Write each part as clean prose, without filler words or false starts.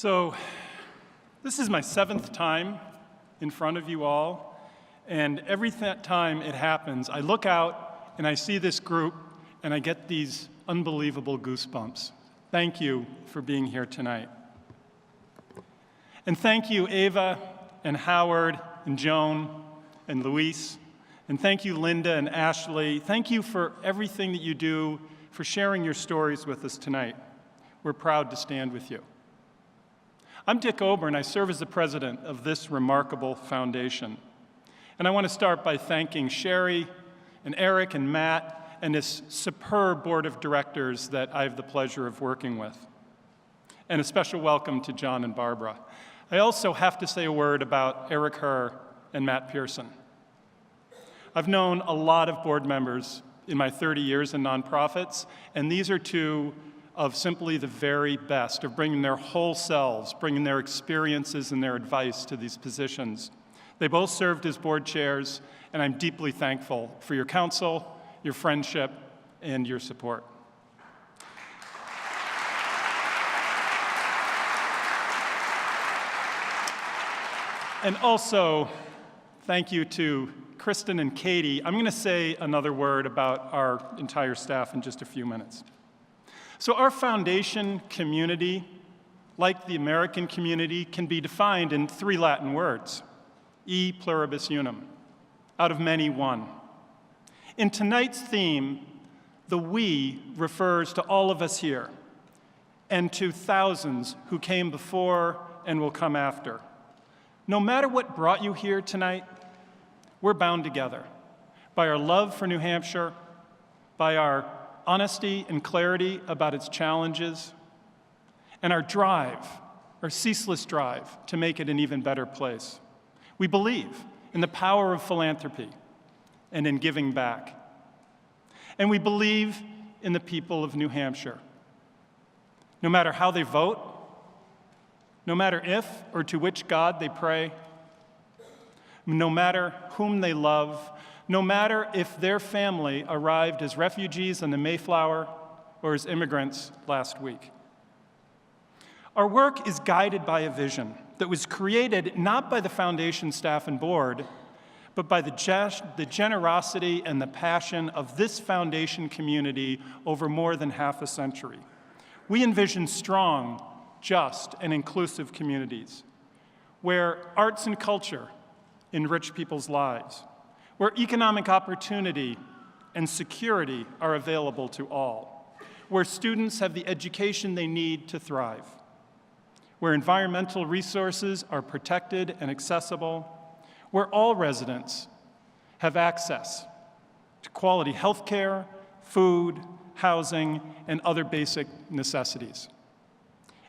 So this is my 7th time in front of you all, and every time it happens, I look out and I see this group and I get these unbelievable goosebumps. Thank you for being here tonight. And thank you, Ava and Howard and Joan and Luis, and thank you, Linda and Ashley. Thank you for everything that you do, for sharing your stories with us tonight. We're proud to stand with you. I'm Dick Ober, and I serve as the president of this remarkable foundation. And I want to start by thanking Sherry and Eric and Matt and this superb board of directors that I have the pleasure of working with. And a special welcome to John and Barbara. I also have to say a word about Eric Herr and Matt Pearson. I've known a lot of board members in my 30 years in nonprofits, and these are two of simply the very best, of bringing their whole selves, bringing their experiences and their advice to these positions. They both served as board chairs, and I'm deeply thankful for your counsel, your friendship, and your support. And also, thank you to Kristen and Katie. I'm going to say another word about our entire staff in just a few minutes. So our foundation community, like the American community, can be defined in 3 Latin words: e pluribus unum, out of many one. In tonight's theme, the we refers to all of us here and to thousands who came before and will come after. No matter what brought you here tonight, we're bound together by our love for New Hampshire, by our honesty and clarity about its challenges, and our drive, our ceaseless drive to make it an even better place. We believe in the power of philanthropy and in giving back. And we believe in the people of New Hampshire. No matter how they vote, no matter if or to which God they pray, no matter whom they love, no matter if their family arrived as refugees on the Mayflower or as immigrants last week. Our work is guided by a vision that was created not by the foundation staff and board, but by the generosity and the passion of this foundation community over more than half a century. We envision strong, just, and inclusive communities where arts and culture enrich people's lives, where economic opportunity and security are available to all, where students have the education they need to thrive, where environmental resources are protected and accessible, where all residents have access to quality health care, food, housing, and other basic necessities,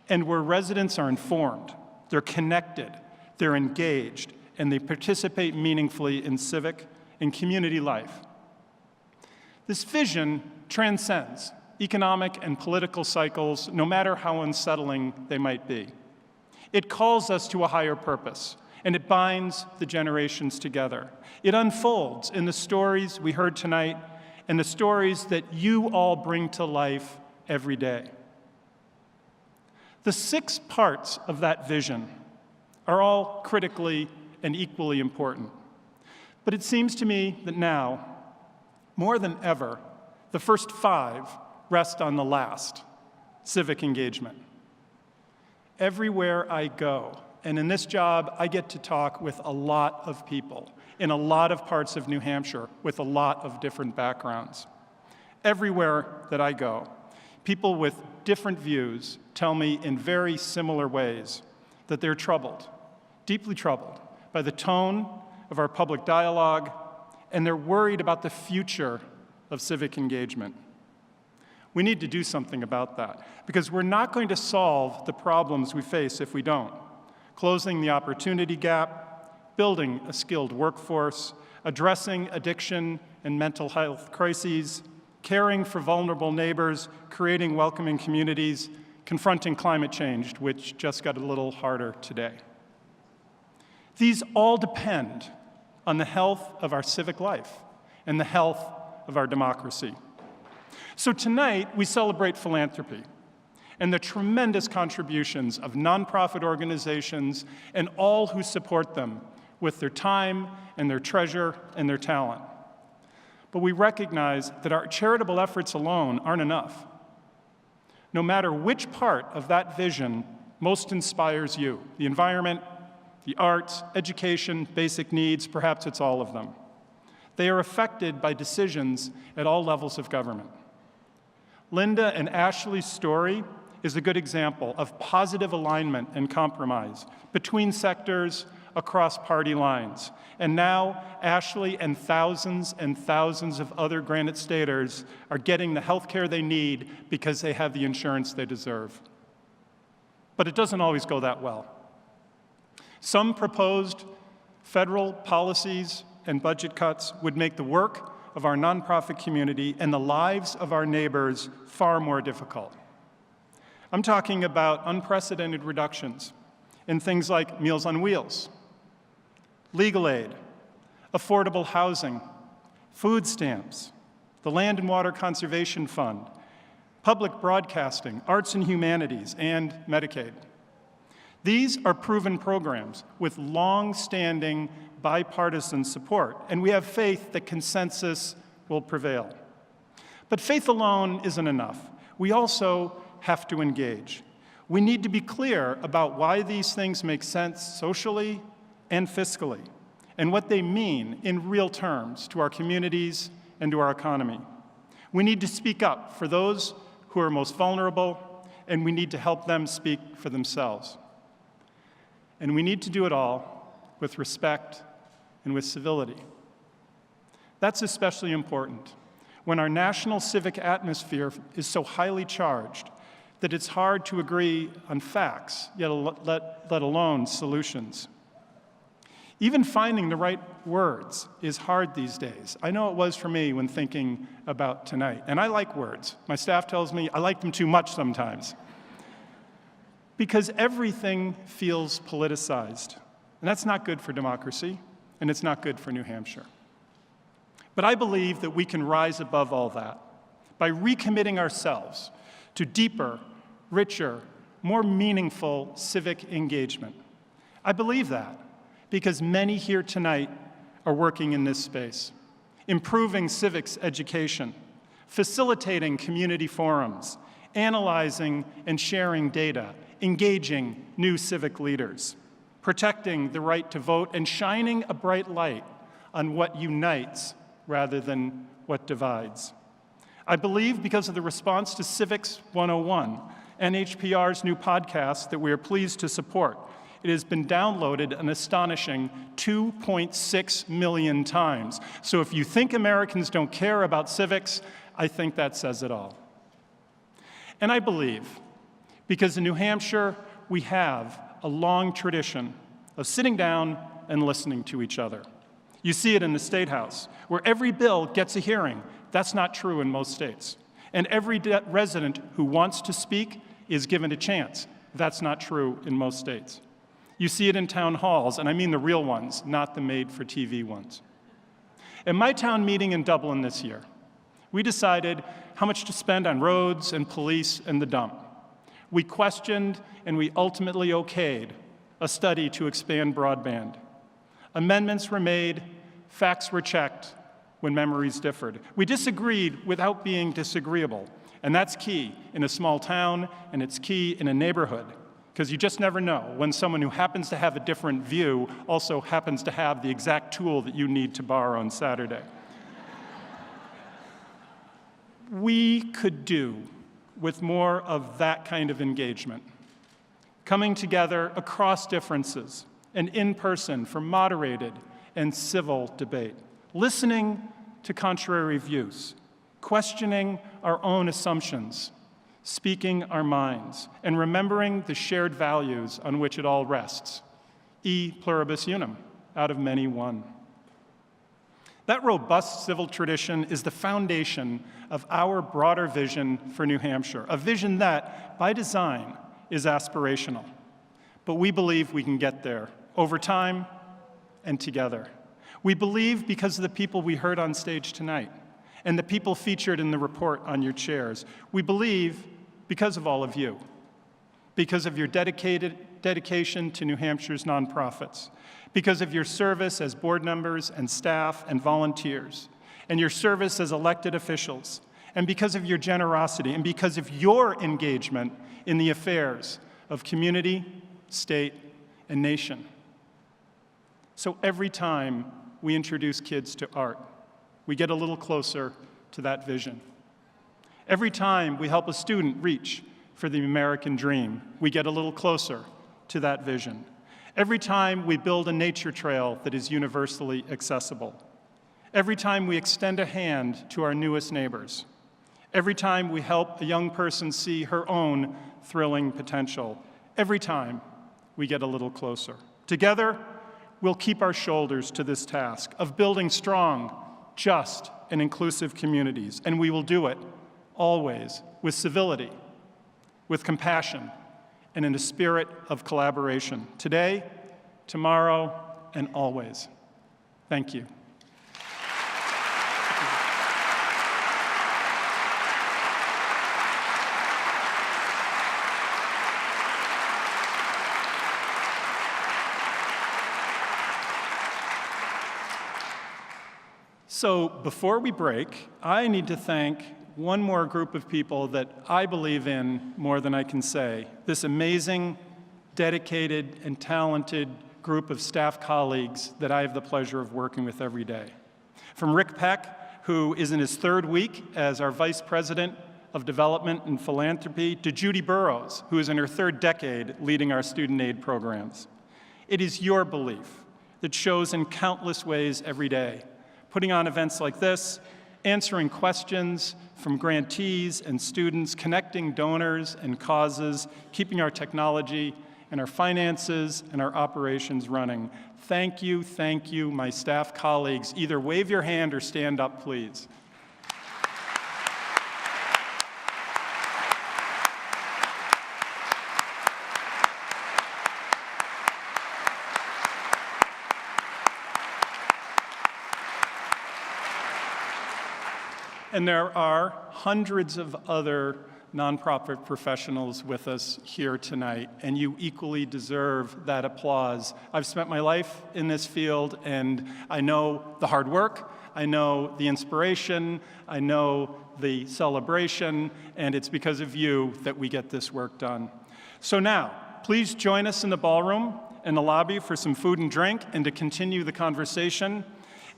and where residents are informed, they're connected, they're engaged, and they participate meaningfully in civic and community life. This vision transcends economic and political cycles, no matter how unsettling they might be. It calls us to a higher purpose, and it binds the generations together. It unfolds in the stories we heard tonight and the stories that you all bring to life every day. The 6 parts of that vision are all critically and equally important. But it seems to me that now, more than ever, the first 5 rest on the last: civic engagement. Everywhere I go, and in this job, I get to talk with a lot of people in a lot of parts of New Hampshire with a lot of different backgrounds. Everywhere that I go, people with different views tell me in very similar ways that they're troubled, deeply troubled, by the tone of our public dialogue, and they're worried about the future of civic engagement. We need to do something about that, because we're not going to solve the problems we face if we don't. Closing the opportunity gap, building a skilled workforce, addressing addiction and mental health crises, caring for vulnerable neighbors, creating welcoming communities, confronting climate change, which just got a little harder today. These all depend on the health of our civic life and the health of our democracy. So tonight, we celebrate philanthropy. and the tremendous contributions of nonprofit organizations and all who support them with their time and their treasure and their talent. But we recognize that our charitable efforts alone aren't enough. No matter which part of that vision most inspires you, the environment, the arts, education, basic needs, perhaps it's all of them. They are affected by decisions at all levels of government. Linda and Ashley's story is a good example of positive alignment and compromise between sectors across party lines. And now, Ashley and thousands of other Granite Staters are getting the health care they need because they have the insurance they deserve. But it doesn't always go that well. Some proposed federal policies and budget cuts would make the work of our nonprofit community and the lives of our neighbors far more difficult. I'm talking about unprecedented reductions in things like Meals on Wheels, legal aid, affordable housing, food stamps, the Land and Water Conservation Fund, public broadcasting, arts and humanities, and Medicaid. These are proven programs with long-standing bipartisan support, and we have faith that consensus will prevail. But faith alone isn't enough. We also have to engage. We need to be clear about why these things make sense socially and fiscally, and what they mean in real terms to our communities and to our economy. We need to speak up for those who are most vulnerable, and we need to help them speak for themselves. And we need to do it all with respect and with civility. That's especially important when our national civic atmosphere is so highly charged that it's hard to agree on facts, yet let alone solutions. Even finding the right words is hard these days. I know it was for me when thinking about tonight. And I like words. My staff tells me I like them too much sometimes. Because everything feels politicized. And that's not good for democracy, and it's not good for New Hampshire. But I believe that we can rise above all that by recommitting ourselves to deeper, richer, more meaningful civic engagement. I believe that because many here tonight are working in this space, improving civics education, facilitating community forums, analyzing and sharing data, engaging new civic leaders, protecting the right to vote, and shining a bright light on what unites rather than what divides. I believe because of the response to Civics 101, NHPR's new podcast that we are pleased to support. It has been downloaded an astonishing 2.6 million times. So if you think Americans don't care about civics, I think that says it all. And I believe, because in New Hampshire, we have a long tradition of sitting down and listening to each other. You see it in the State House, where every bill gets a hearing. That's not true in most states. And every resident who wants to speak is given a chance. That's not true in most states. You see it in town halls, and I mean the real ones, not the made-for-TV ones. At my town meeting in Dublin this year, we decided how much to spend on roads and police and the dump. We questioned and we ultimately okayed a study to expand broadband. Amendments were made, facts were checked when memories differed. We disagreed without being disagreeable, and that's key in a small town, and it's key in a neighborhood, because you just never know when someone who happens to have a different view also happens to have the exact tool that you need to borrow on Saturday. We could do with more of that kind of engagement, coming together across differences and in person for moderated and civil debate, listening to contrary views, questioning our own assumptions, speaking our minds, and remembering the shared values on which it all rests. E pluribus unum, out of many one. That robust civil tradition is the foundation of our broader vision for New Hampshire, a vision that, by design, is aspirational. But we believe we can get there over time and together. We believe because of the people we heard on stage tonight and the people featured in the report on your chairs. We believe because of all of you, because of your dedication to New Hampshire's nonprofits, because of your service as board members and staff and volunteers, and your service as elected officials, and because of your generosity, and because of your engagement in the affairs of community, state, and nation. So every time we introduce kids to art, we get a little closer to that vision. Every time we help a student reach for the American dream, we get a little closer to that vision. Every time we build a nature trail that is universally accessible. Every time we extend a hand to our newest neighbors. Every time we help a young person see her own thrilling potential. Every time we get a little closer. Together, we'll keep our shoulders to this task of building strong, just, and inclusive communities, and we will do it always with civility, with compassion, and in a spirit of collaboration, today, tomorrow, and always. Thank you. So before we break, I need to thank one more group of people that I believe in more than I can say. This amazing, dedicated, and talented group of staff colleagues that I have the pleasure of working with every day. From Rick Peck, who is in his third week as our Vice President of Development and Philanthropy, to Judy Burrows, who is in her third decade leading our student aid programs. It is your belief that shows in countless ways every day, putting on events like this, answering questions from grantees and students, connecting donors and causes, keeping our technology and our finances and our operations running. Thank you, my staff colleagues. Either wave your hand or stand up, please. And there are hundreds of other nonprofit professionals with us here tonight, and you equally deserve that applause. I've spent my life in this field, and I know the hard work, I know the inspiration, I know the celebration, and it's because of you that we get this work done. So now, please join us in the ballroom and the lobby for some food and drink and to continue the conversation.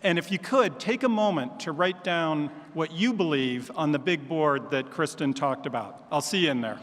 And if you could, take a moment to write down what you believe on the big board that Kristen talked about. I'll see you in there.